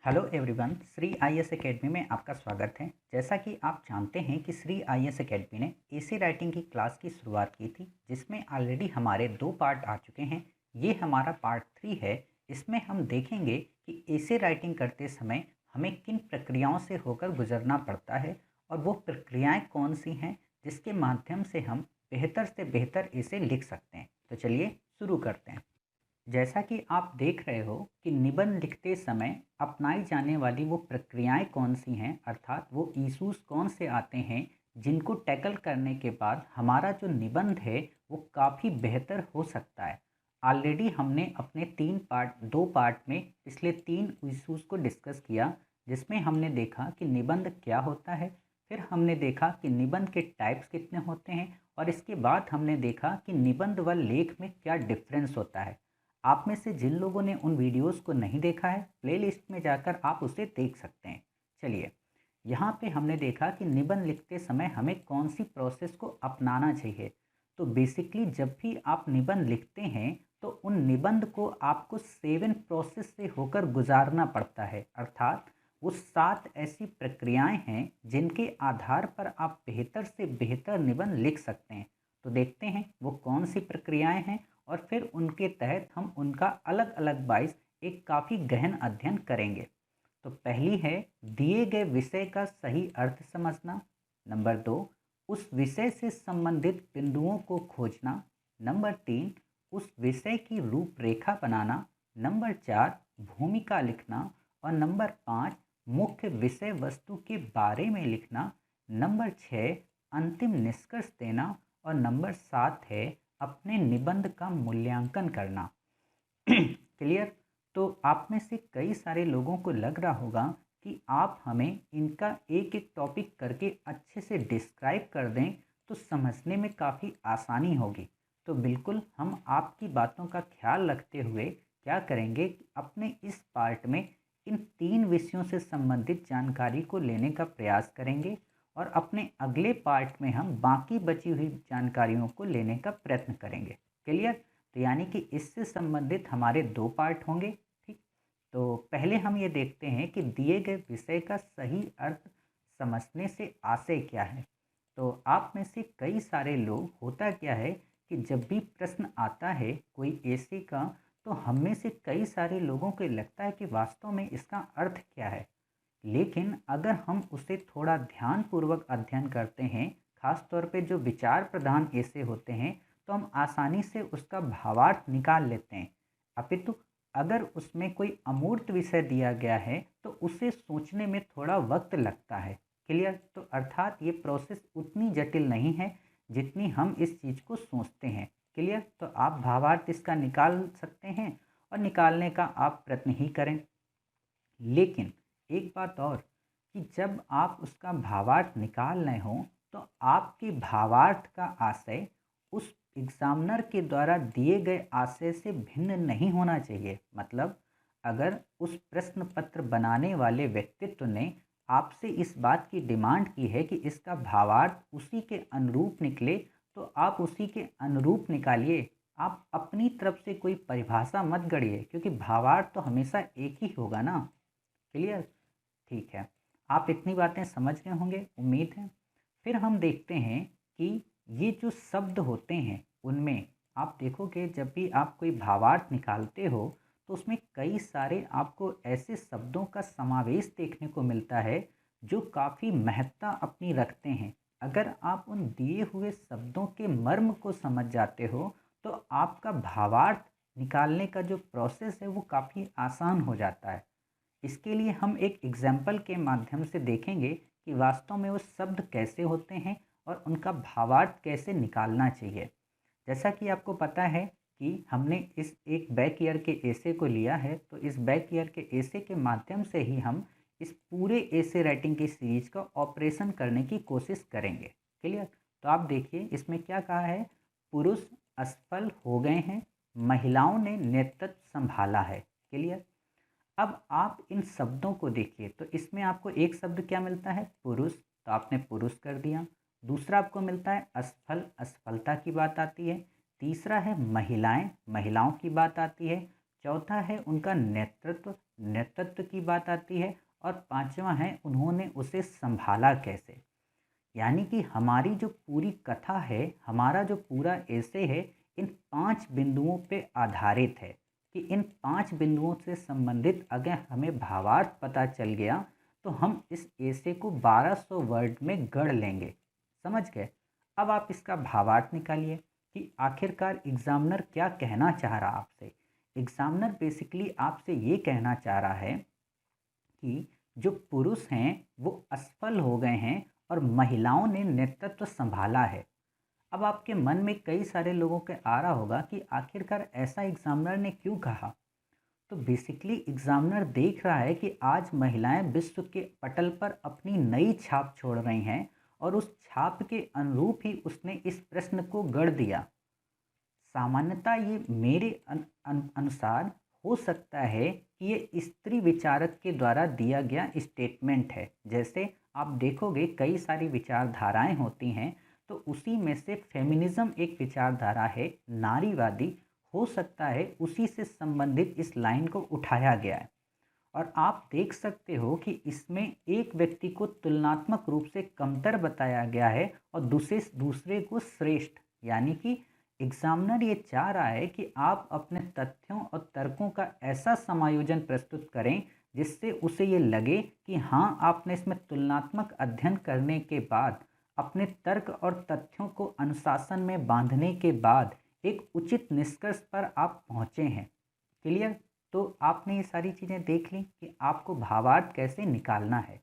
Hello everyone, Shri IAS academy में आपका स्वागत है। जैसा कि आप जानते हैं कि श्री आईएएस एकेडमी ने एसे राइटिंग की क्लास की शुरुआत की थी, जिसमें ऑलरेडी हमारे 2 पार्ट आ चुके हैं। ये हमारा पार्ट 3 है। इसमें हम देखेंगे कि एसे राइटिंग करते समय हमें किन प्रक्रियाओं से होकर गुजरना पड़ता है और वो प्रक्रियाएं कौन सी हैं जिसके माध्यम से हम बेहतर से बेहतर एसे लिख सकते हैं। तो चलिए शुरू करते हैं। जैसा कि आप देख रहे हो कि निबंध लिखते समय अपनाई जाने वाली वो प्रक्रियाएं कौन सी हैं, अर्थात वो इश्यूज कौन से आते हैं जिनको टैकल करने के बाद हमारा जो निबंध है वो काफ़ी बेहतर हो सकता है। ऑलरेडी हमने अपने 2 पार्ट में पिछले 3 इश्यूज को डिस्कस किया, जिसमें हमने देखा कि निबंध क्या होता है, फिर हमने देखा कि निबंध के टाइप्स कितने होते हैं और इसके बाद हमने देखा कि निबंध व लेख में क्या डिफरेंस होता है। आप में से जिन लोगों ने उन वीडियोस को नहीं देखा है, प्लेलिस्ट में जाकर आप उसे देख सकते हैं। चलिए, यहाँ पे हमने देखा कि निबंध लिखते समय हमें कौन सी प्रोसेस को अपनाना चाहिए। तो बेसिकली जब भी आप निबंध लिखते हैं तो उन निबंध को आपको 7 प्रोसेस से होकर गुजारना पड़ता है, अर्थात वो 7 ऐसी प्रक्रियाएं हैं जिनके आधार पर आप बेहतर से बेहतर निबंध लिख सकते हैं। तो देखते हैं वो कौन सी प्रक्रियाएं हैं और फिर उनके तहत हम उनका अलग अलग वाइज एक काफ़ी गहन अध्ययन करेंगे। तो पहली है दिए गए विषय का सही अर्थ समझना। नंबर 2, उस विषय से संबंधित बिंदुओं को खोजना। नंबर 3, उस विषय की रूपरेखा बनाना। नंबर 4, भूमिका लिखना। और नंबर 5, मुख्य विषय वस्तु के बारे में लिखना। नंबर 6, अंतिम निष्कर्ष देना। और नंबर 7 है अपने निबंध का मूल्यांकन करना। क्लियर? तो आप में से कई सारे लोगों को लग रहा होगा कि आप हमें इनका एक एक टॉपिक करके अच्छे से डिस्क्राइब कर दें तो समझने में काफ़ी आसानी होगी। तो बिल्कुल हम आपकी बातों का ख्याल रखते हुए क्या करेंगे कि अपने इस पार्ट में इन 3 विषयों से संबंधित जानकारी को लेने का प्रयास करेंगे और अपने अगले पार्ट में हम बाकी बची हुई जानकारियों को लेने का प्रयत्न करेंगे। क्लियर? तो यानी कि इससे संबंधित हमारे 2 पार्ट होंगे। ठीक, तो पहले हम ये देखते हैं कि दिए गए विषय का सही अर्थ समझने से आशय क्या है। तो आप में से कई सारे लोग, होता क्या है कि जब भी प्रश्न आता है कोई ऐसे का, तो हम में से कई सारे लोगों को लगता है कि वास्तव में इसका अर्थ क्या है। लेकिन अगर हम उसे थोड़ा ध्यानपूर्वक अध्ययन करते हैं, खास तौर पे जो विचार प्रधान ऐसे होते हैं, तो हम आसानी से उसका भावार्थ निकाल लेते हैं। अपितु अगर उसमें कोई अमूर्त विषय दिया गया है तो उसे सोचने में थोड़ा वक्त लगता है। क्लियर? तो अर्थात ये प्रोसेस उतनी जटिल नहीं है जितनी हम इस चीज़ को सोचते हैं। क्लियर? तो आप भावार्थ इसका निकाल सकते हैं और निकालने का आप प्रयत्न ही करें। लेकिन एक बात और, कि जब आप उसका भावार्थ निकाल रहे हों तो आपके भावार्थ का आशय उस एग्जामिनर के द्वारा दिए गए आशय से भिन्न नहीं होना चाहिए। मतलब अगर उस प्रश्न पत्र बनाने वाले व्यक्तित्व ने आपसे इस बात की डिमांड की है कि इसका भावार्थ उसी के अनुरूप निकले, तो आप उसी के अनुरूप निकालिए। आप अपनी तरफ से कोई परिभाषा मत गढ़िए, क्योंकि भावार्थ तो हमेशा एक ही होगा ना। क्लियर? ठीक है, आप इतनी बातें समझ गए होंगे, उम्मीद है। फिर हम देखते हैं कि ये जो शब्द होते हैं उनमें आप देखोगे, जब भी आप कोई भावार्थ निकालते हो तो उसमें कई सारे आपको ऐसे शब्दों का समावेश देखने को मिलता है जो काफ़ी महत्ता अपनी रखते हैं। अगर आप उन दिए हुए शब्दों के मर्म को समझ जाते हो तो आपका भावार्थ निकालने का जो प्रोसेस है वो काफ़ी आसान हो जाता है। इसके लिए हम एक एग्जाम्पल के माध्यम से देखेंगे कि वास्तव में वो शब्द कैसे होते हैं और उनका भावार्थ कैसे निकालना चाहिए। जैसा कि आपको पता है कि हमने इस एक बैक ईयर के एसे को लिया है, तो इस बैक ईयर के एसे के माध्यम से ही हम इस पूरे एसे राइटिंग की सीरीज का ऑपरेशन करने की कोशिश करेंगे। क्लियर? तो आप देखिए इसमें क्या कहा है, पुरुष असफल हो गए हैं, महिलाओं ने नेतृत्व संभाला है। क्लियर? अब आप इन शब्दों को देखिए तो इसमें आपको एक शब्द क्या मिलता है, पुरुष, तो आपने पुरुष कर दिया। दूसरा आपको मिलता है असफल, असफलता की बात आती है। तीसरा है महिलाएं, महिलाओं की बात आती है। चौथा है उनका नेतृत्व, नेतृत्व की बात आती है, और पांचवा है उन्होंने उसे संभाला कैसे। यानी कि हमारी जो पूरी कथा है, हमारा जो पूरा एसे है, इन 5 बिंदुओं पे आधारित है कि इन 5 बिंदुओं से संबंधित अगर हमें भावार्थ पता चल गया तो हम इस एसे को 1200 वर्ड में गढ़ लेंगे। समझ गए? अब आप इसका भावार्थ निकालिए कि आखिरकार एग्जामिनर क्या कहना चाह रहा आपसे। एग्जामिनर बेसिकली आपसे ये कहना चाह रहा है कि जो पुरुष हैं वो असफल हो गए हैं और महिलाओं ने नेतृत्व संभाला है। अब आपके मन में कई सारे लोगों के आ रहा होगा कि आखिरकार ऐसा एग्जामिनर ने क्यों कहा। तो बेसिकली एग्जामिनर देख रहा है कि आज महिलाएं विश्व के पटल पर अपनी नई छाप छोड़ रही हैं और उस छाप के अनुरूप ही उसने इस प्रश्न को गढ़ दिया। सामान्यतः ये मेरे अनुसार हो सकता है कि ये स्त्री विचारक के द्वारा दिया गया स्टेटमेंट है। जैसे आप देखोगे कई सारी विचारधाराएं होती हैं, तो उसी में से फेमिनिज्म एक विचारधारा है, नारीवादी। हो सकता है उसी से संबंधित इस लाइन को उठाया गया है। और आप देख सकते हो कि इसमें एक व्यक्ति को तुलनात्मक रूप से कमतर बताया गया है और दूसरे को श्रेष्ठ। यानी कि एग्जामिनर ये चाह रहा है कि आप अपने तथ्यों और तर्कों का ऐसा समायोजन प्रस्तुत करें जिससे उसे ये लगे कि हाँ, आपने इसमें तुलनात्मक अध्ययन करने के बाद, अपने तर्क और तथ्यों को अनुशासन में बांधने के बाद एक उचित निष्कर्ष पर आप पहुँचे हैं। क्लियर? तो आपने ये सारी चीज़ें देख ली कि आपको भावार्थ कैसे निकालना है।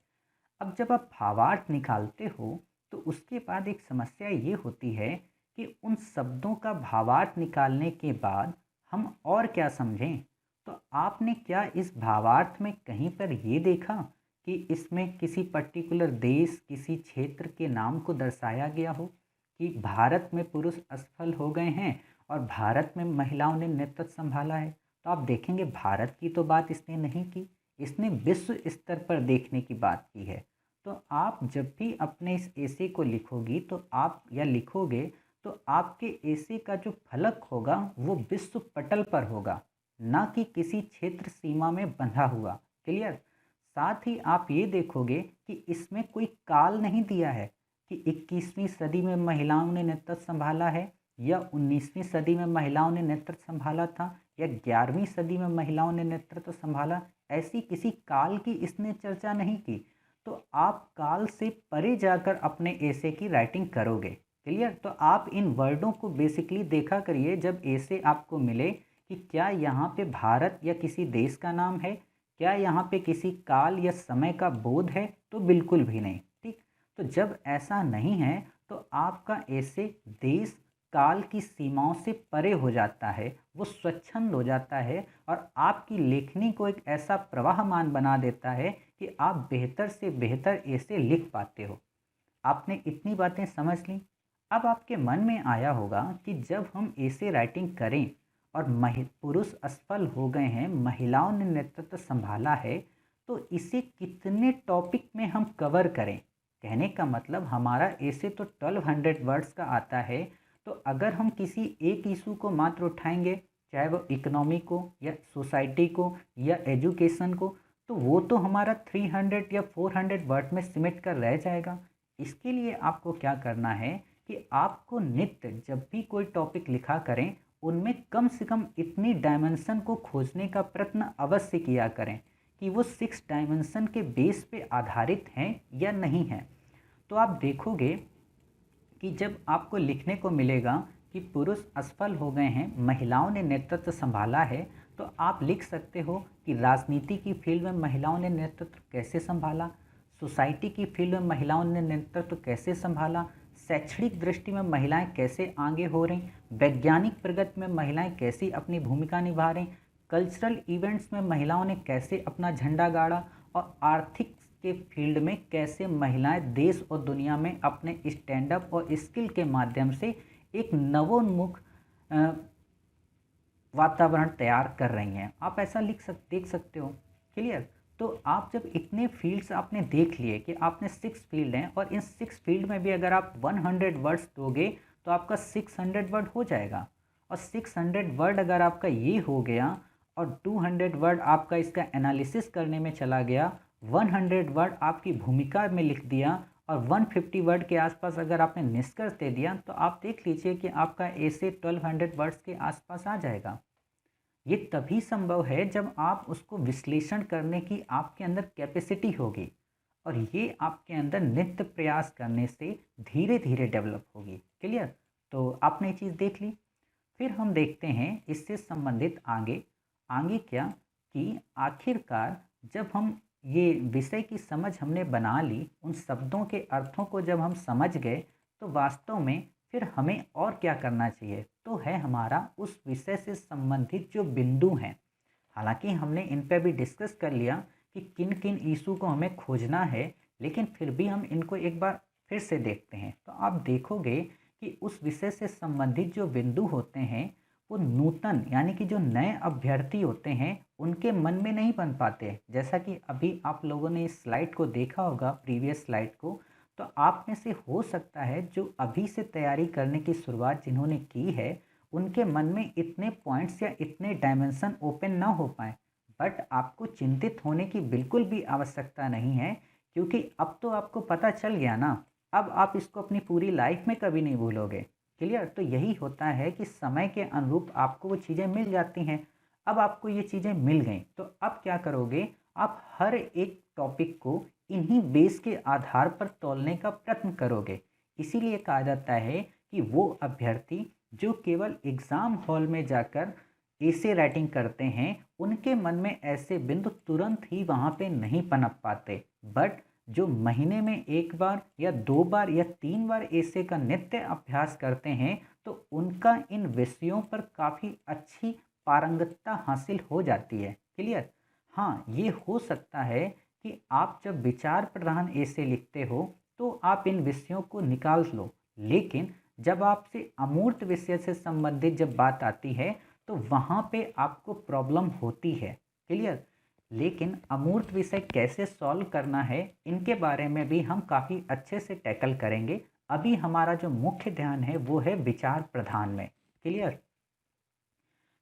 अब जब आप भावार्थ निकालते हो तो उसके बाद एक समस्या ये होती है कि उन शब्दों का भावार्थ निकालने के बाद हम और क्या समझें। तो आपने क्या इस भावार्थ में कहीं पर ये देखा कि इसमें किसी पर्टिकुलर देश, किसी क्षेत्र के नाम को दर्शाया गया हो कि भारत में पुरुष असफल हो गए हैं और भारत में महिलाओं ने नेतृत्व संभाला है। तो आप देखेंगे भारत की तो बात इसने नहीं की, इसने विश्व स्तर पर देखने की बात की है। तो आप जब भी अपने इस एसे को लिखोगी तो आप या लिखोगे तो आपके एसे का जो फलक होगा वो विश्व पटल पर होगा, ना कि किसी क्षेत्र सीमा में बंधा हुआ। क्लियर? साथ ही आप ये देखोगे कि इसमें कोई काल नहीं दिया है कि 21वीं सदी में महिलाओं ने नेतृत्व संभाला है या 19वीं सदी में महिलाओं ने नेतृत्व संभाला था या 11वीं सदी में महिलाओं ने नेतृत्व संभाला। ऐसी किसी काल की इसने चर्चा नहीं की। तो आप काल से परे जाकर अपने एसे की राइटिंग करोगे। क्लियर? तो आप इन वर्डों को बेसिकली देखा करिए जब एसे आपको मिले कि क्या यहाँ पे भारत या किसी देश का नाम है, क्या यहाँ पे किसी काल या समय का बोध है, तो बिल्कुल भी नहीं। ठीक? तो जब ऐसा नहीं है तो आपका एसे देश काल की सीमाओं से परे हो जाता है, वो स्वच्छंद हो जाता है और आपकी लेखनी को एक ऐसा प्रवाहमान बना देता है कि आप बेहतर से बेहतर एसे लिख पाते हो। आपने इतनी बातें समझ ली। अब आपके मन में आया होगा कि जब हम एसे राइटिंग करें और पुरुष असफल हो गए हैं, महिलाओं ने नेतृत्व संभाला है, तो इसे कितने टॉपिक में हम कवर करें। कहने का मतलब हमारा एसे तो 1200 वर्ड्स का आता है। तो अगर हम किसी एक इशू को मात्र उठाएंगे, चाहे वो इकोनॉमी को या सोसाइटी को या एजुकेशन को, तो वो तो हमारा 300 या 400 वर्ड में सिमट कर रह जाएगा। इसके लिए आपको क्या करना है कि आपको नित्य जब भी कोई टॉपिक लिखा करें, उनमें कम से कम इतनी डायमेंशन को खोजने का प्रयत्न अवश्य किया करें कि वो 6 डायमेंशन के बेस पे आधारित हैं या नहीं हैं। तो आप देखोगे कि जब आपको लिखने को मिलेगा कि पुरुष असफल हो गए हैं, महिलाओं ने नेतृत्व संभाला है, तो आप लिख सकते हो कि राजनीति की फील्ड में महिलाओं ने नेतृत्व कैसे संभाला, सोसाइटी की फील्ड में महिलाओं ने नेतृत्व कैसे संभाला, शैक्षणिक दृष्टि में महिलाएं कैसे आगे हो रही, वैज्ञानिक प्रगति में महिलाएं कैसी अपनी भूमिका निभा रही, कल्चरल इवेंट्स में महिलाओं ने कैसे अपना झंडा गाड़ा, और आर्थिक के फील्ड में कैसे महिलाएं देश और दुनिया में अपने स्टैंड अप और स्किल के माध्यम से एक नवोन्मुख वातावरण तैयार कर रही हैं। आप ऐसा देख सकते हो। क्लियर? तो आप जब इतने फील्ड्स आपने देख लिए कि आपने 6 फील्ड हैं और इन 6 फील्ड में भी अगर आप 100 वर्ड्स दोगे तो आपका 600 वर्ड हो जाएगा। और 600 वर्ड अगर आपका ये हो गया और 200 वर्ड आपका इसका एनालिसिस करने में चला गया, 100 वर्ड आपकी भूमिका में लिख दिया और 150 वर्ड के आसपास अगर आपने निष्कर्ष दे दिया, तो आप देख लीजिए कि आपका ऐसे 1200 वर्ड्स के आसपास आ जाएगा। ये तभी संभव है जब आप उसको विश्लेषण करने की आपके अंदर कैपेसिटी होगी, और ये आपके अंदर नित्य प्रयास करने से धीरे धीरे डेवलप होगी। क्लियर? तो आपने ये चीज़ देख ली। फिर हम देखते हैं इससे संबंधित आगे आगे क्या, कि आखिरकार जब हम ये विषय की समझ हमने बना ली, उन शब्दों के अर्थों को जब हम समझ गए, तो वास्तव में फिर हमें और क्या करना चाहिए, तो है हमारा उस विषय से संबंधित जो बिंदु हैं। हालांकि हमने इन पे भी डिस्कस कर लिया कि किन किन इशू को हमें खोजना है, लेकिन फिर भी हम इनको एक बार फिर से देखते हैं। तो आप देखोगे कि उस विषय से संबंधित जो बिंदु होते हैं, वो नूतन यानी कि जो नए अभ्यर्थी होते हैं उनके मन में नहीं बन पाते। जैसा कि अभी आप लोगों ने इस स्लाइड को देखा होगा, प्रीवियस स्लाइड को, तो आप में से हो सकता है जो अभी से तैयारी करने की शुरुआत जिन्होंने की है, उनके मन में इतने पॉइंट्स या इतने डायमेंशन ओपन ना हो पाए। बट आपको चिंतित होने की बिल्कुल भी आवश्यकता नहीं है, क्योंकि अब तो आपको पता चल गया ना। अब आप इसको अपनी पूरी लाइफ में कभी नहीं भूलोगे। क्लियर? तो यही होता है कि समय के अनुरूप आपको वो चीज़ें मिल जाती हैं। अब आपको ये चीज़ें मिल गई, तो अब क्या करोगे, आप हर एक टॉपिक को इन्हीं बेस के आधार पर तौलने का प्रयत्न करोगे। इसीलिए कहा जाता है कि वो अभ्यर्थी जो केवल एग्ज़ाम हॉल में जाकर एसे राइटिंग करते हैं, उनके मन में ऐसे बिंदु तुरंत ही वहाँ पे नहीं पनप पाते। बट जो महीने में एक बार या 2 बार या 3 बार एसे का नित्य अभ्यास करते हैं, तो उनका इन विषयों पर काफ़ी अच्छी पारंगतता हासिल हो जाती है। क्लियर? हाँ, ये हो सकता है कि आप जब विचार प्रधान एसे लिखते हो तो आप इन विषयों को निकाल लो, लेकिन जब आपसे अमूर्त विषय से संबंधित जब बात आती है, तो वहाँ पे आपको प्रॉब्लम होती है। क्लियर? लेकिन अमूर्त विषय कैसे सॉल्व करना है, इनके बारे में भी हम काफ़ी अच्छे से टैकल करेंगे। अभी हमारा जो मुख्य ध्यान है वो है विचार प्रधान में। क्लियर?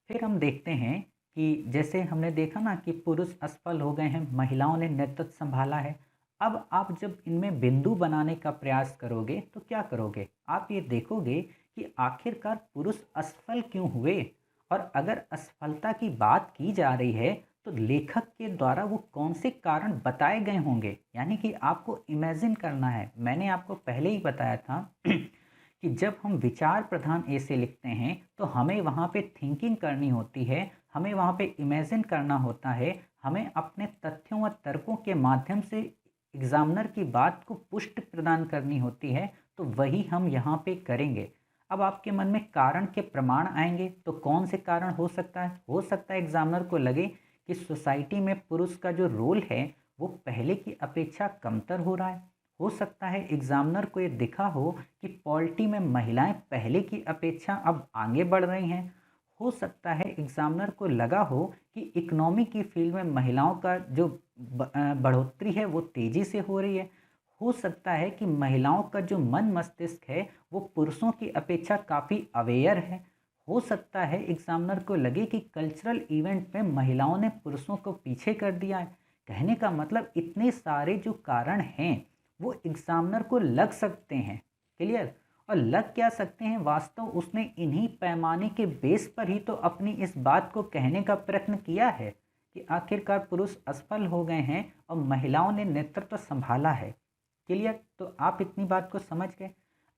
फिर हम देखते हैं कि जैसे हमने देखा ना कि पुरुष असफल हो गए हैं, महिलाओं ने नेतृत्व संभाला है। अब आप जब इनमें बिंदु बनाने का प्रयास करोगे तो क्या करोगे, आप ये देखोगे कि आखिरकार पुरुष असफल क्यों हुए, और अगर असफलता की बात की जा रही है तो लेखक के द्वारा वो कौन से कारण बताए गए होंगे। यानी कि आपको इमेजिन करना है। मैंने आपको पहले ही बताया था कि जब हम विचार प्रधान ऐसे लिखते हैं तो हमें वहाँ पे थिंकिंग करनी होती है, हमें वहाँ पे इमेजिन करना होता है, हमें अपने तथ्यों व तर्कों के माध्यम से एग्जामिनर की बात को पुष्टि प्रदान करनी होती है। तो वही हम यहाँ पे करेंगे। अब आपके मन में कारण के प्रमाण आएंगे, तो कौन से कारण हो सकता है, हो सकता है एग्जामिनर को लगे कि सोसाइटी में पुरुष का जो रोल है वो पहले की अपेक्षा कमतर हो रहा है। हो सकता है एग्जामिनर को ये दिखा हो कि पॉलिटी में महिलाएं पहले की अपेक्षा अब आगे बढ़ रही हैं। हो सकता है एग्जामिनर को लगा हो कि इकोनॉमी की फील्ड में महिलाओं का जो बढ़ोतरी है वो तेज़ी से हो रही है। हो सकता है कि महिलाओं का जो मन मस्तिष्क है वो पुरुषों की अपेक्षा काफ़ी अवेयर है। हो सकता है एग्जामिनर को लगे कि कल्चरल इवेंट में महिलाओं ने पुरुषों को पीछे कर दिया है। कहने का मतलब इतने सारे जो कारण हैं वो एग्जामिनर को लग सकते हैं। क्लियर? और लग क्या सकते हैं, वास्तव उसने इन्हीं पैमाने के बेस पर ही तो अपनी इस बात को कहने का प्रयत्न किया है कि आखिरकार पुरुष असफल हो गए हैं और महिलाओं ने नेतृत्व संभाला है। क्लियर? तो आप इतनी बात को समझ गए।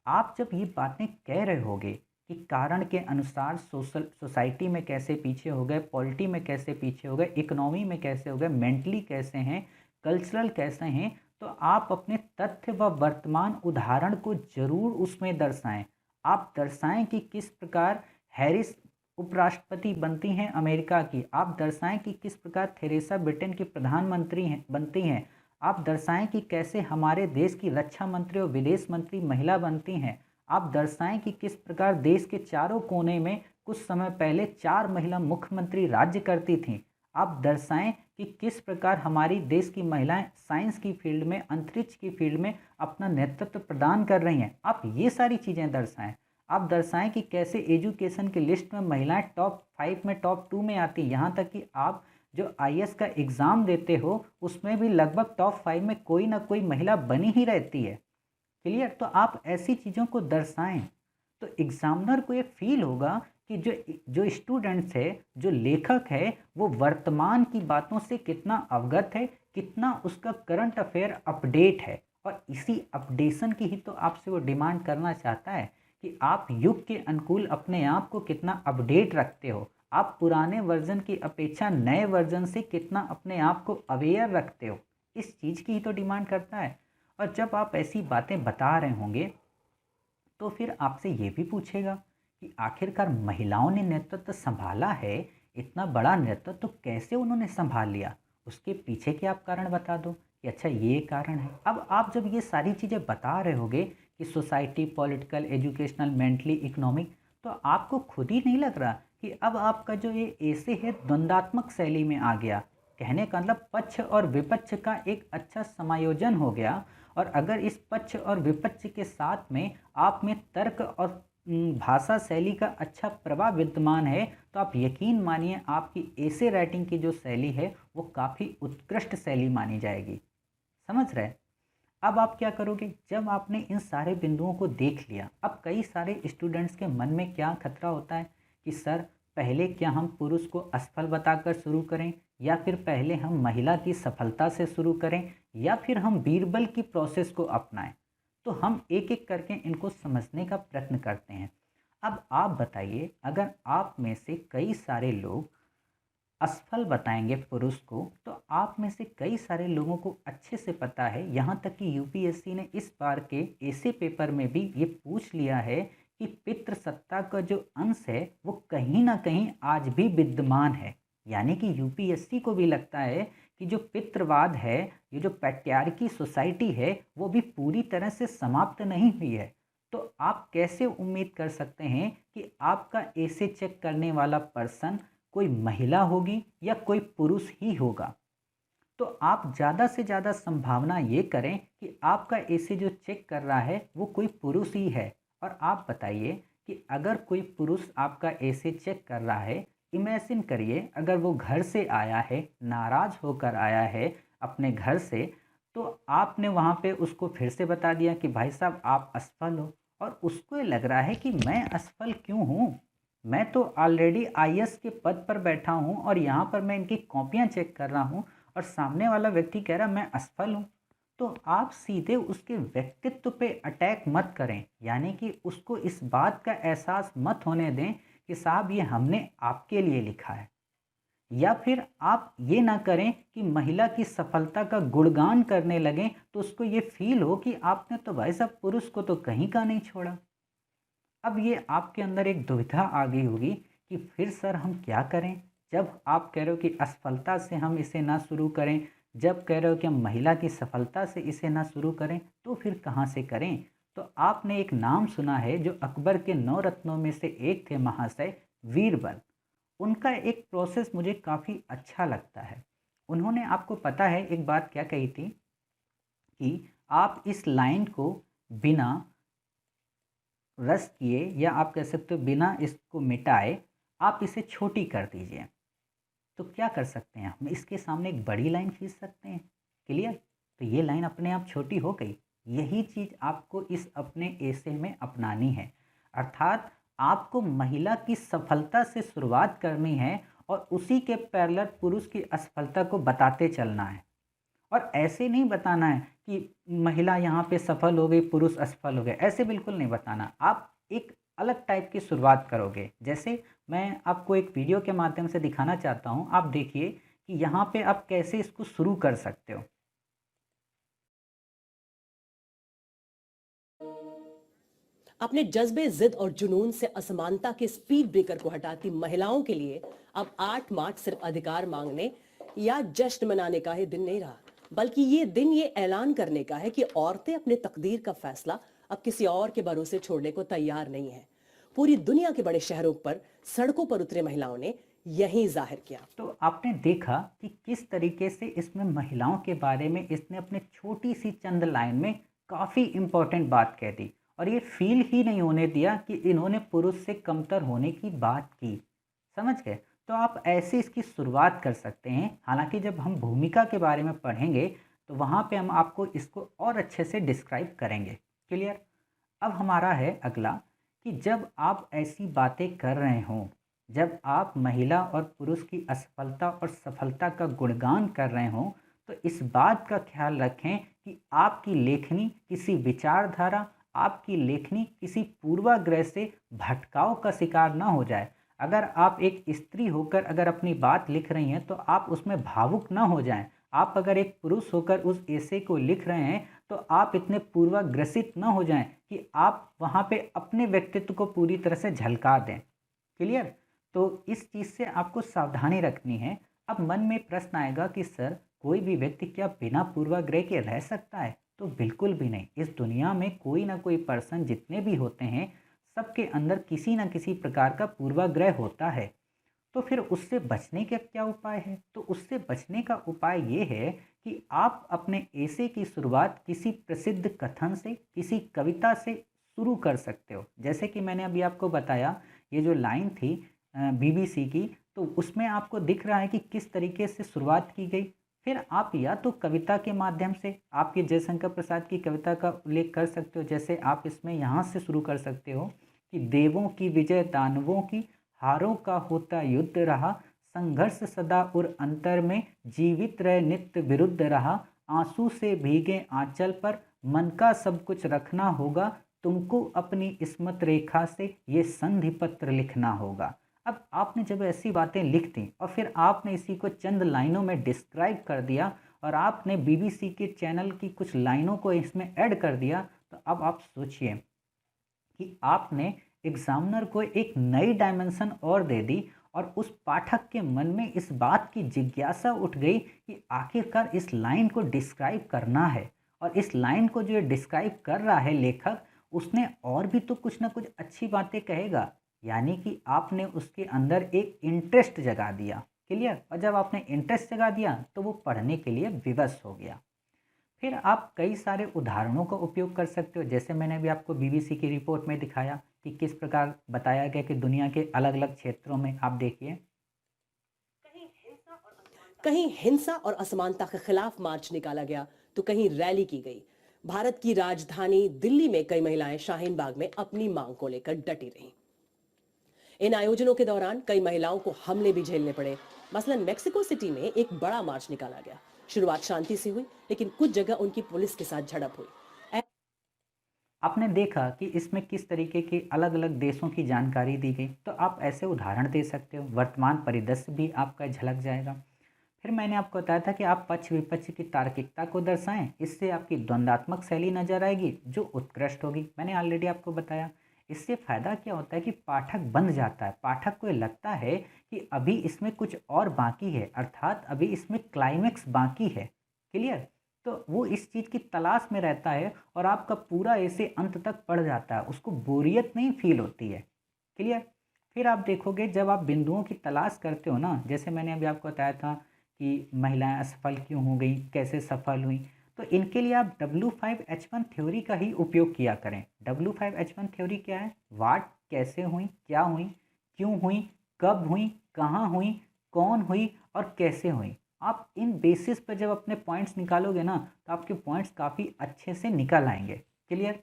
आप जब ये बातें कह रहे होगे कि कारण के अनुसार सोसाइटी में कैसे पीछे हो गए, पॉलिटी में कैसे पीछे हो गए, इकोनॉमी में कैसे हो गए, मेंटली कैसे हैं, कल्चरल कैसे हैं, तो आप अपने तथ्य व वर्तमान उदाहरण को जरूर उसमें दर्शाएं। आप दर्शाएं कि किस प्रकार हैरिस उपराष्ट्रपति बनती हैं अमेरिका की, आप दर्शाएं कि किस प्रकार थेरेसा ब्रिटेन की प्रधानमंत्री हैं बनती हैं, आप दर्शाएं कि कैसे हमारे देश की रक्षा मंत्री और विदेश मंत्री महिला बनती हैं, आप दर्शाएं कि किस प्रकार देश के चारों कोने में कुछ समय पहले 4 महिला मुख्यमंत्री राज्य करती थीं। आप दर्शाएं कि किस प्रकार हमारी देश की महिलाएं साइंस की फील्ड में, अंतरिक्ष की फील्ड में अपना नेतृत्व प्रदान कर रही हैं। आप ये सारी चीज़ें दर्शाएं। आप दर्शाएं कि कैसे एजुकेशन की लिस्ट में महिलाएं टॉप 5 में, टॉप 2 में आती, यहाँ तक कि आप जो आईएएस का एग्ज़ाम देते हो उसमें भी लगभग टॉप 5 में कोई ना कोई महिला बनी ही रहती है। क्लियर? तो आप ऐसी चीज़ों को दर्शाएं तो एग्जामिनर को ये फील होगा कि जो जो स्टूडेंट्स है, जो लेखक है, वो वर्तमान की बातों से कितना अवगत है, कितना उसका करंट अफेयर अपडेट है। और इसी अपडेशन की ही तो आपसे वो डिमांड करना चाहता है कि आप युग के अनुकूल अपने आप को कितना अपडेट रखते हो, आप पुराने वर्जन की अपेक्षा नए वर्जन से कितना अपने आप को अवेयर रखते हो। इस चीज़ की ही तो डिमांड करता है। और जब आप ऐसी बातें बता रहे होंगे तो फिर आपसे ये भी पूछेगा कि आखिरकार महिलाओं ने नेतृत्व संभाला है, इतना बड़ा नेतृत्व तो कैसे उन्होंने संभाल लिया, उसके पीछे के आप कारण बता दो कि अच्छा ये कारण है। अब आप जब ये सारी चीज़ें बता रहे होगे कि society, political, educational, mentally, economic, तो आपको खुद ही नहीं लग रहा कि अब आपका जो ये ऐसे है द्वंदात्मक शैली में आ गया। कहने का मतलब पक्ष और विपक्ष का एक अच्छा समायोजन हो गया। और अगर इस पक्ष और विपक्ष के साथ में आप में तर्क और भाषा शैली का अच्छा प्रभाव विद्यमान है, तो आप यकीन मानिए आपकी ऐसे राइटिंग की जो शैली है वो काफ़ी उत्कृष्ट शैली मानी जाएगी। समझ रहे? अब आप क्या करोगे जब आपने इन सारे बिंदुओं को देख लिया? अब कई सारे स्टूडेंट्स के मन में क्या खतरा होता है कि सर पहले क्या हम पुरुष को असफल बताकर शुरू करें, या फिर पहले हम महिला की सफलता से शुरू करें, या फिर हम बीरबल की प्रोसेस को अपनाएं। तो हम एक एक करके इनको समझने का प्रयत्न करते हैं। अब आप बताइए, अगर आप में से कई सारे लोग असफल बताएंगे पुरुष को, तो आप में से कई सारे लोगों को अच्छे से पता है, यहाँ तक कि यूपीएससी ने इस बार के ऐसे पेपर में भी ये पूछ लिया है कि पितृसत्ता का जो अंश है वो कहीं ना कहीं आज भी विद्यमान है। यानी कि यूपीएससी को भी लगता है कि जो पितृवाद है, ये जो पैट्रियार्की सोसाइटी है, वो भी पूरी तरह से समाप्त नहीं हुई है। तो आप कैसे उम्मीद कर सकते हैं कि आपका ऐसे चेक करने वाला पर्सन कोई महिला होगी या कोई पुरुष ही होगा? तो आप ज़्यादा से ज़्यादा संभावना ये करें कि आपका ऐसे जो चेक कर रहा है वो कोई पुरुष ही है। और आप बताइए कि अगर कोई पुरुष आपका ऐसे चेक कर रहा है, इमेजिन करिए अगर वो घर से आया है, नाराज़ होकर आया है अपने घर से, तो आपने वहाँ पे उसको फिर से बता दिया कि भाई साहब आप असफल हो, और उसको ये लग रहा है कि मैं असफल क्यों हूँ, मैं तो ऑलरेडी आईएएस के पद पर बैठा हूँ और यहाँ पर मैं इनकी कॉपियाँ चेक कर रहा हूँ और सामने वाला व्यक्ति कह रहा मैं असफल हूँ। तो आप सीधे उसके व्यक्तित्व पे अटैक मत करें, यानी कि उसको इस बात का एहसास मत होने दें कि साहब ये हमने आपके लिए लिखा है। या फिर आप ये ना करें कि महिला की सफलता का गुणगान करने लगें तो उसको ये फील हो कि आपने तो भाई साहब पुरुष को तो कहीं का नहीं छोड़ा। अब ये आपके अंदर एक दुविधा आ गई होगी कि फिर सर हम क्या करें? जब आप कह रहे हो कि असफलता से हम इसे ना शुरू करें, जब कह रहे हो कि हम महिला की सफलता से इसे ना शुरू करें, तो फिर कहाँ से करें? तो आपने एक नाम सुना है जो अकबर के 9 रत्नों में से एक थे महाशय, बीरबल। उनका एक प्रोसेस मुझे काफ़ी अच्छा लगता है। उन्होंने, आपको पता है एक बात क्या कही थी कि आप इस लाइन को बिना रस किए, या आप कह सकते हो बिना इसको मिटाए, आप इसे छोटी कर दीजिए। तो क्या कर सकते हैं हम? इसके सामने एक बड़ी लाइन खींच सकते हैं। क्लियर? तो ये लाइन अपने आप छोटी हो गई। यही चीज़ आपको इस अपने ऐसे में अपनानी है। अर्थात आपको महिला की सफलता से शुरुआत करनी है और उसी के पैरेलल पुरुष की असफलता को बताते चलना है। और ऐसे नहीं बताना है कि महिला यहाँ पे सफल हो गई, पुरुष असफल हो गए, ऐसे बिल्कुल नहीं बताना। आप एक अलग टाइप की शुरुआत करोगे। जैसे मैं आपको एक वीडियो के माध्यम से दिखाना चाहता हूँ, आप देखिए कि यहाँ पे आप कैसे इसको शुरू कर सकते हो। अपने जज्बे, जिद और जुनून से असमानता के स्पीड ब्रेकर को हटाती महिलाओं के लिए अब 8 मार्च सिर्फ अधिकार मांगने या जश्न मनाने का ही दिन नहीं रहा, बल्कि ये दिन ये ऐलान करने का है कि औरतें अपने तकदीर का फैसला अब किसी और के भरोसे छोड़ने को तैयार नहीं है। पूरी दुनिया के बड़े शहरों पर सड़कों पर उतरे महिलाओं ने यही जाहिर किया। तो आपने देखा कि किस तरीके से इसमें महिलाओं के बारे में इसने अपने छोटी सी चंद लाइन में काफ़ी इम्पोर्टेंट बात कह दी। और ये फील ही नहीं होने दिया कि इन्होंने पुरुष से कमतर होने की बात की। समझ गए? तो आप ऐसे इसकी शुरुआत कर सकते हैं। हालांकि जब हम भूमिका के बारे में पढ़ेंगे तो वहाँ पे हम आपको इसको और अच्छे से डिस्क्राइब करेंगे। क्लियर? अब हमारा है अगला कि जब आप ऐसी बातें कर रहे हों, जब आप महिला और पुरुष की असफलता और सफलता का गुणगान कर रहे हों, तो इस बात का ख्याल रखें कि आपकी लेखनी किसी विचारधारा, आपकी लेखनी किसी पूर्वाग्रह से भटकाव का शिकार ना हो जाए। अगर आप एक स्त्री होकर अगर अपनी बात लिख रही हैं तो आप उसमें भावुक ना हो जाएं। आप अगर एक पुरुष होकर उस एसे को लिख रहे हैं तो आप इतने पूर्वाग्रसित ना हो जाएं कि आप वहाँ पे अपने व्यक्तित्व को पूरी तरह से झलका दें। क्लियर? तो इस चीज़ से आपको सावधानी रखनी है। अब मन में प्रश्न आएगा कि सर, कोई भी व्यक्ति क्या बिना पूर्वाग्रह के रह सकता है? तो बिल्कुल भी नहीं। इस दुनिया में कोई ना कोई पर्सन जितने भी होते हैं, सबके अंदर किसी न किसी प्रकार का पूर्वाग्रह होता है। तो फिर उससे बचने का क्या उपाय है? तो उससे बचने का उपाय ये है कि आप अपने एसे की शुरुआत किसी प्रसिद्ध कथन से, किसी कविता से शुरू कर सकते हो। जैसे कि मैंने अभी आपको बताया, ये जो लाइन थी बीबीसी की, तो उसमें आपको दिख रहा है कि किस तरीके से शुरुआत की गई। फिर आप या तो कविता के माध्यम से, आप ये जयशंकर प्रसाद की कविता का उल्लेख कर सकते हो। जैसे आप इसमें यहाँ से शुरू कर सकते हो कि देवों की विजय दानवों की, हारों का होता युद्ध रहा, संघर्ष सदा उर अंतर में, जीवित रहे नित्य विरुद्ध रहा, आंसू से भीगे आंचल पर, मन का सब कुछ रखना होगा, तुमको अपनी इस्मत रेखा से ये संधि पत्र लिखना होगा। अब आपने जब ऐसी बातें लिख दी और फिर आपने इसी को चंद लाइनों में डिस्क्राइब कर दिया और आपने बीबीसी के चैनल की कुछ लाइनों को इसमें ऐड कर दिया, तो अब आप सोचिए कि आपने एग्जामिनर को एक नई डायमेंशन और दे दी और उस पाठक के मन में इस बात की जिज्ञासा उठ गई कि आखिरकार इस लाइन को डिस्क्राइब करना है। और इस लाइन को जो डिस्क्राइब कर रहा है लेखक, उसने और भी तो कुछ ना कुछ अच्छी बातें कहेगा। यानी कि आपने उसके अंदर एक इंटरेस्ट जगा दिया। क्लियर? और जब आपने इंटरेस्ट जगा दिया तो वो पढ़ने के लिए विवश हो गया। फिर आप कई सारे उदाहरणों का उपयोग कर सकते हो। जैसे मैंने अभी आपको बीबीसी की रिपोर्ट में दिखाया कि किस प्रकार बताया गया कि दुनिया के अलग अलग क्षेत्रों में आप देखिए, कहीं हिंसा और असमानता के खिलाफ मार्च निकाला गया तो कहीं रैली की गई। भारत की राजधानी दिल्ली में कई महिलाएं शाहीन बाग में अपनी मांग को लेकर डटी रहीं। इन आयोजनों के दौरान कई महिलाओं को हमले भी झेलने पड़े। मसलन मेक्सिको सिटी में एक बड़ा मार्च निकाला गया। शुरुआत शांति से हुई, लेकिन कुछ जगह उनकी पुलिस के साथ झड़प हुई। आपने देखा कि इसमें किस तरीके की अलग अलग देशों की जानकारी दी गई। तो आप ऐसे उदाहरण दे सकते हो, वर्तमान परिदृश्य भी आपका झलक जाएगा। फिर मैंने आपको बताया था कि आप पक्ष विपक्ष की तार्किकता को दर्शाएं, इससे आपकी द्वंद्वात्मक शैली नजर आएगी जो उत्कृष्ट होगी। मैंने ऑलरेडी आपको बताया। इससे फायदा क्या होता है कि पाठक बंध जाता है, पाठक को ये लगता है कि अभी इसमें कुछ और बाकी है, अर्थात अभी इसमें क्लाइमेक्स बाकी है। क्लियर? तो वो इस चीज़ की तलाश में रहता है और आपका पूरा ऐसे अंत तक पढ़ जाता है, उसको बोरियत नहीं फील होती है। क्लियर? फिर आप देखोगे जब आप बिंदुओं की तलाश करते हो ना, जैसे मैंने अभी आपको बताया था कि महिलाएं असफल क्यों हो गई, कैसे सफल हुई, तो इनके लिए आप W5H1 थ्योरी का ही उपयोग किया करें। W5H1 थ्योरी क्या है? वाट, कैसे हुई, क्या हुई, क्यों हुई, कब हुई, कहाँ हुई, कौन हुई और कैसे हुई। आप इन बेसिस पर जब अपने पॉइंट्स निकालोगे ना, तो आपके पॉइंट्स काफ़ी अच्छे से निकल आएंगे। क्लियर?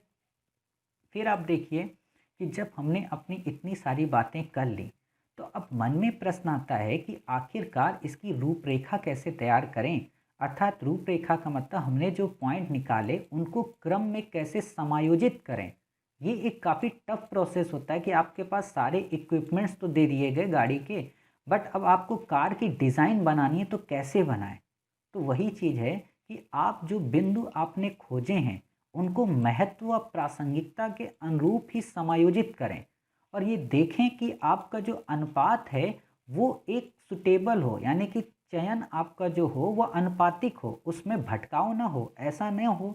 फिर आप देखिए कि जब हमने अपनी इतनी सारी बातें कर ली, तो अब मन में प्रश्न आता है कि आखिरकार इसकी रूपरेखा कैसे तैयार करें। अर्थात रूपरेखा का मतलब हमने जो पॉइंट निकाले उनको क्रम में कैसे समायोजित करें। ये एक काफ़ी टफ प्रोसेस होता है कि आपके पास सारे इक्विपमेंट्स तो दे दिए गए गाड़ी के, बट अब आपको कार की डिज़ाइन बनानी है तो कैसे बनाएं। तो वही चीज़ है कि आप जो बिंदु आपने खोजे हैं उनको महत्व व प्रासंगिकता के अनुरूप ही समायोजित करें और ये देखें कि आपका जो अनुपात है वो एक सुटेबल हो, यानी कि चयन आपका जो हो वह अनुपातिक हो, उसमें भटकाव ना हो। ऐसा न हो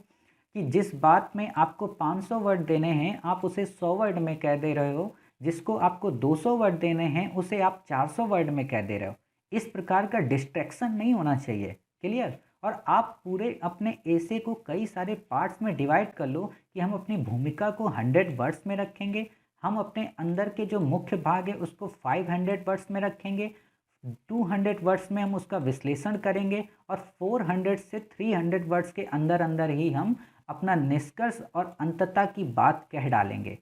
कि जिस बात में आपको 500 वर्ड देने हैं आप उसे 100 वर्ड में कह दे रहे हो, जिसको आपको 200 वर्ड देने हैं उसे आप 400 वर्ड में कह दे रहे हो। इस प्रकार का डिस्ट्रैक्शन नहीं होना चाहिए। क्लियर? और आप पूरे अपने ऐसे को कई सारे पार्ट्स में डिवाइड कर लो कि हम अपनी भूमिका को 100 वर्ड्स में रखेंगे, हम अपने अंदर के जो मुख्य भाग है उसको 500 वर्ड्स में रखेंगे, 200 वर्ड्स में हम उसका विश्लेषण करेंगे और 400 से 300 वर्ड्स के अंदर अंदर ही हम अपना निष्कर्ष और अंतता की बात कह डालेंगे।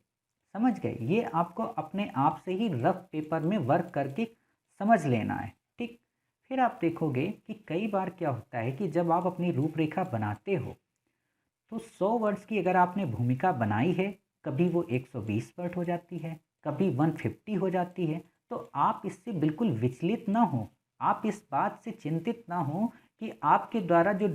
समझ गए? ये आपको अपने आप से ही रफ पेपर में वर्क करके समझ लेना है। ठीक, फिर आप देखोगे कि कई बार क्या होता है कि जब आप अपनी रूपरेखा बनाते हो तो 100 वर्ड्स की अगर आपने भूमिका बनाई है, कभी वो 120 वर्ड हो जाती है, कभी 150 हो जाती है, तो आप इससे बिल्कुल विचलित ना हो, आप इस बात से चिंतित ना हो कि आपके द्वारा जो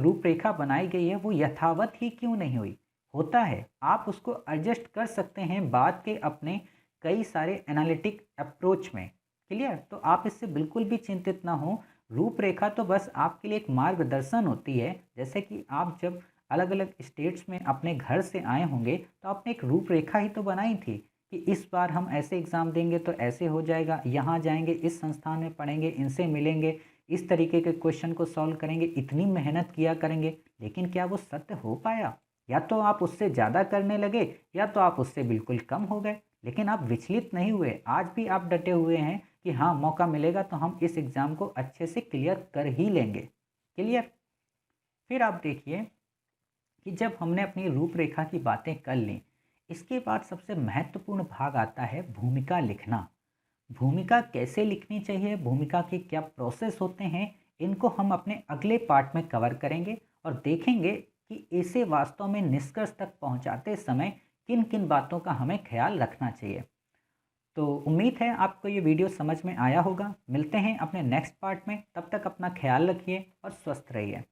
रूपरेखा बनाई गई है वो यथावत ही क्यों नहीं हुई। होता है, आप उसको एडजस्ट कर सकते हैं बाद के अपने कई सारे एनालिटिक अप्रोच में। क्लियर? तो आप इससे बिल्कुल भी चिंतित ना हो। रूपरेखा तो बस आपके लिए एक मार्गदर्शन होती है। जैसे कि आप जब अलग अलग स्टेट्स में अपने घर से आए होंगे तो आपने एक रूपरेखा ही तो बनाई थी कि इस बार हम ऐसे एग्ज़ाम देंगे तो ऐसे हो जाएगा, यहाँ जाएंगे, इस संस्थान में पढ़ेंगे, इनसे मिलेंगे, इस तरीके के क्वेश्चन को सॉल्व करेंगे, इतनी मेहनत किया करेंगे। लेकिन क्या वो सत्य हो पाया? या तो आप उससे ज़्यादा करने लगे या तो आप उससे बिल्कुल कम हो गए। लेकिन आप विचलित नहीं हुए, आज भी आप डटे हुए हैं कि हाँ, मौका मिलेगा तो हम इस एग्ज़ाम को अच्छे से क्लियर कर ही लेंगे। क्लियर? फिर आप देखिए कि जब हमने अपनी रूपरेखा की बातें कर लीं, इसके बाद सबसे महत्वपूर्ण भाग आता है भूमिका लिखना। भूमिका कैसे लिखनी चाहिए, भूमिका के क्या प्रोसेस होते हैं, इनको हम अपने अगले पार्ट में कवर करेंगे और देखेंगे कि इसे वास्तव में निष्कर्ष तक पहुंचाते समय किन किन बातों का हमें ख्याल रखना चाहिए। तो उम्मीद है आपको ये वीडियो समझ में आया होगा। मिलते हैं अपने नेक्स्ट पार्ट में, तब तक अपना ख्याल रखिए और स्वस्थ रहिए।